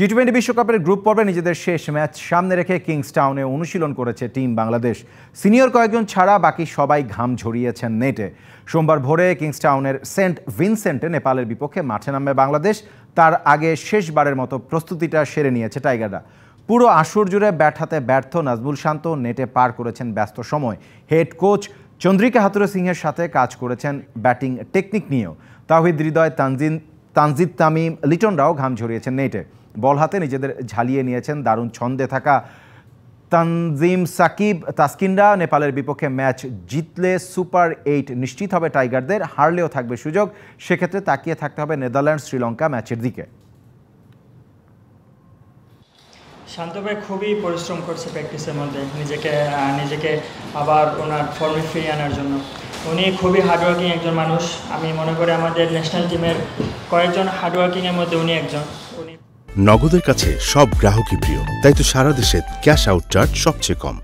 টি-20 বিশ্বকাপের গ্রুপ পর্বে নিজেদের শেষ ম্যাচ সামনে রেখে কিংসটাউনে অনুশীলন করেছে টিম বাংলাদেশ। সিনিয়র কয়েকজন ছাড়া বাকি সবাই ঘাম ঝরিয়েছেন নেটে। সোমবার ভোরে কিংসটাউনের সেন্ট ভিনসেন্টে নেপালের বিপক্ষে মাঠে নামবে বাংলাদেশ। তার আগে শেষবারের মতো প্রস্তুতিটা সেরে নিয়েছে টাইগাররা। পুরো আসর জুড়ে ব্যাট হাতে ব্যর্থ নাজমুল শান্ত নেটে পার করেছেন ব্যস্ত সময়। হেড কোচ চন্দ্রিকা হাথুরু সিংহের সাথে কাজ করেছেন ব্যাটিং টেকনিক নিয়েও। তাওহিদ হৃদয়, তানজিদ তামিম, লিটনরাও ঘাম ঝরিয়েছেন নেটে। বল হাতে নিজেদের ঝালিয়ে নিয়েছেন দারুণ ছন্দে থাকা তানজিম সাকিব, তাসকিনরা। নেপালের বিপক্ষে ম্যাচ জিতলে সুপার 8 নিশ্চিত হবে টাইগারদের, হারলেও থাকবে সুযোগ। সেক্ষেত্রে তাকিয়ে থাকতে হবে নেদারল্যান্ড শ্রীলঙ্কা ম্যাচের দিকে। শান্ত ভাই খুবই পরিশ্রম করছে প্র্যাকটিসের মধ্যে নিজেকে আবার ওনার ফর্মে ফিরিয়ে আনার জন্য। উনি খুবই হার্ডওয়ার্কিং একজন মানুষ। আমি মনে করি আমাদের ন্যাশনাল টিমের কয়েকজন হার্ডওয়ার্কিংয়ের মধ্যে উনি একজন। নগদের কাছে সব গ্রাহকই প্রিয়, তাই তো সারা দেশে ক্যাশ আউট চার্জ সবচেয়ে কম।